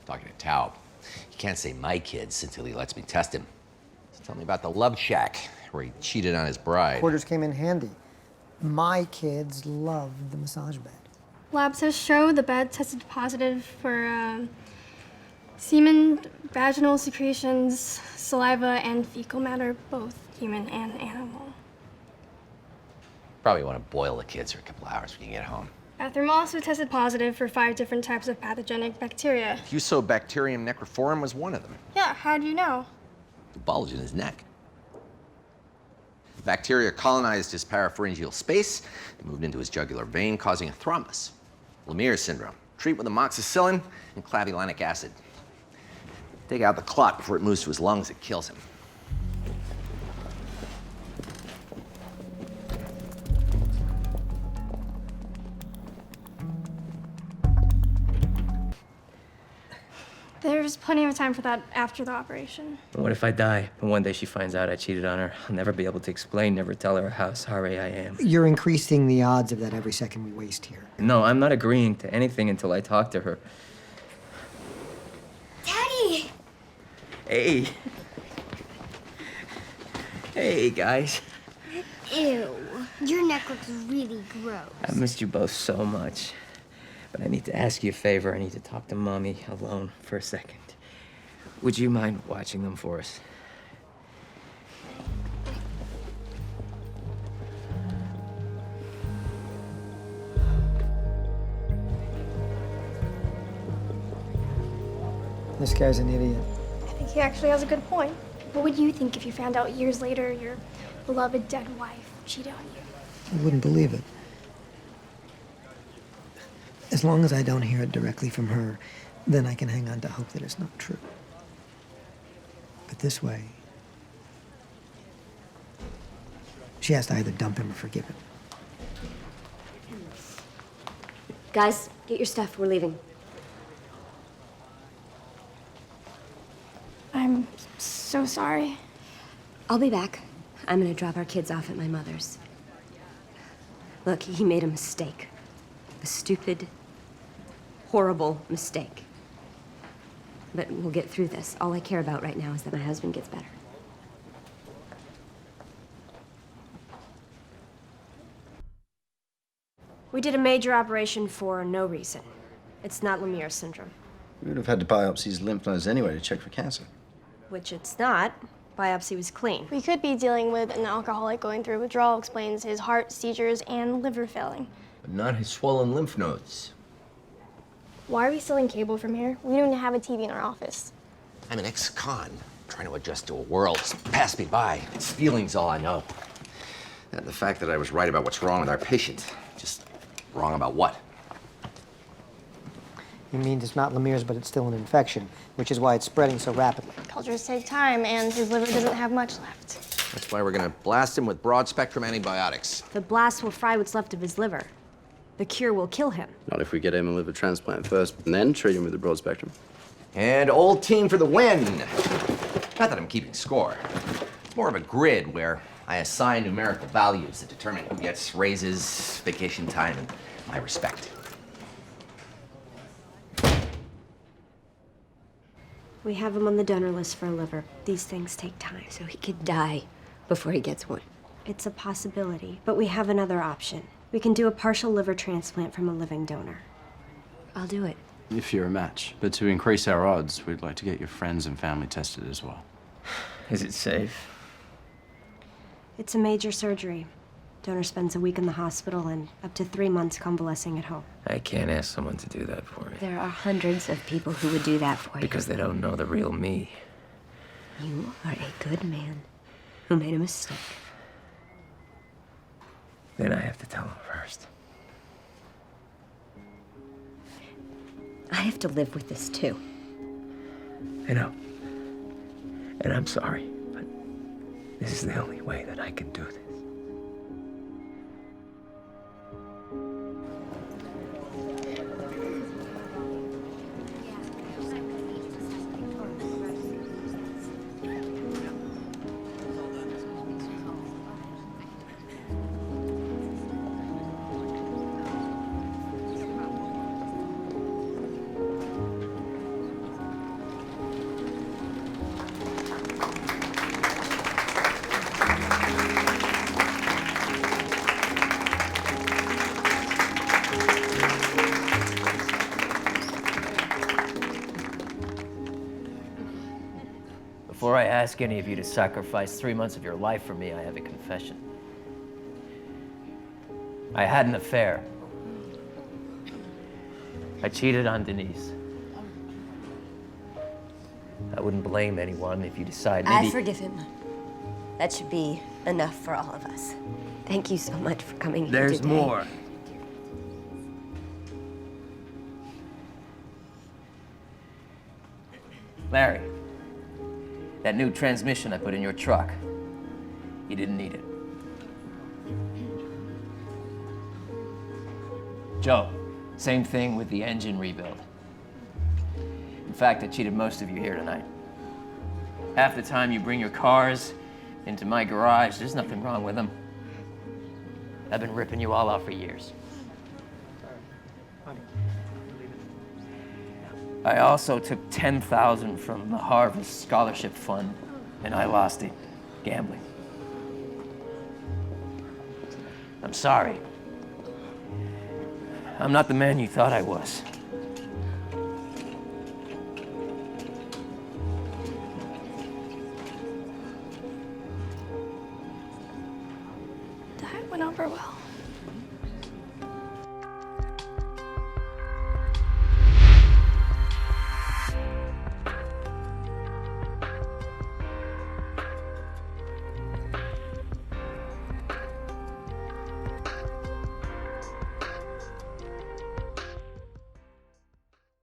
Talking to Taub. He can't say my kids until he lets me test him. So tell me about the love shack where he cheated on his bride. Quarters came in handy. My kids loved the massage bed. Lab tests show the bed tested positive for semen, vaginal secretions, saliva, and fecal matter, both human and animal. Probably want to boil the kids for a couple hours when you get home. Bathroom also tested positive for 5 different types of pathogenic bacteria. Fusobacterium necrophorum was one of them. Yeah, how do you know? The bulge in his neck. The bacteria colonized his parapharyngeal space and moved into his jugular vein, causing a thrombus. Lemire syndrome. Treat with amoxicillin and clavulanic acid. Take out the clot before it moves to his lungs, it kills him. There's plenty of time for that after the operation. What if I die and one day she finds out I cheated on her? I'll never be able to explain, never tell her how sorry I am. You're increasing the odds of that every second we waste here. No, I'm not agreeing to anything until I talk to her. Daddy! Hey. Hey, guys. Ew. Your neck looks really gross. I missed you both so much. But I need to ask you a favor. I need to talk to Mommy alone for a second. Would you mind watching them for us? This guy's an idiot. I think he actually has a good point. What would you think if you found out years later your beloved dead wife cheated on you? I wouldn't believe it. As long as I don't hear it directly from her, then I can hang on to hope that it's not true. But this way, she has to either dump him or forgive him. Guys, get your stuff. We're leaving. I'm so sorry. I'll be back. I'm gonna drop our kids off at my mother's. Look, he made a mistake. A stupid, horrible mistake. But we'll get through this. All I care about right now is that my husband gets better. We did a major operation for no reason. It's not Lemire syndrome. We would have had to biopsy his lymph nodes anyway to check for cancer. Which it's not. Biopsy was clean. We could be dealing with an alcoholic going through withdrawal, explains his heart, seizures, and liver failing. But not his swollen lymph nodes. Why are we selling cable from here? We don't even have a TV in our office. I'm an ex-con trying to adjust to a world that's passed me by. It's feelings all I know. And the fact that I was right about what's wrong with our patient. Just wrong about what? You mean it's not Lemire's, but it's still an infection, which is why it's spreading so rapidly. Cultures take time, and his liver doesn't have much left. That's why we're gonna blast him with broad-spectrum antibiotics. The blast will fry what's left of his liver. The cure will kill him. Not if we get him a liver transplant first and then treat him with the broad spectrum. And old team for the win. Not that I'm keeping score. It's more of a grid where I assign numerical values that determine who gets raises, vacation time, and my respect. We have him on the donor list for a liver. These things take time. So he could die before he gets one. It's a possibility, but we have another option. We can do a partial liver transplant from a living donor. I'll do it. If you're a match. But to increase our odds, we'd like to get your friends and family tested as well. Is it safe? It's a major surgery. Donor spends a week in the hospital and up to 3 months convalescing at home. I can't ask someone to do that for me. There are hundreds of people who would do that for you. Because they don't know the real me. You are a good man who made a mistake. Then I have to tell them first. I have to live with this too. I know. And I'm sorry, but this is the only way that I can do this. Before I ask any of you to sacrifice 3 months of your life for me, I have a confession. I had an affair. I cheated on Denise. I wouldn't blame anyone if you decide maybe... I forgive him. That should be enough for all of us. Thank you so much for coming here There's today. more. Larry, that new transmission I put in your truck, you didn't need it. Joe, same thing with the engine rebuild. In fact, I cheated most of you here tonight. Half the time you bring your cars into my garage, there's nothing wrong with them. I've been ripping you all off for years. I also took $10,000 from the Harvard Scholarship Fund, and I lost it gambling. I'm sorry. I'm not the man you thought I was.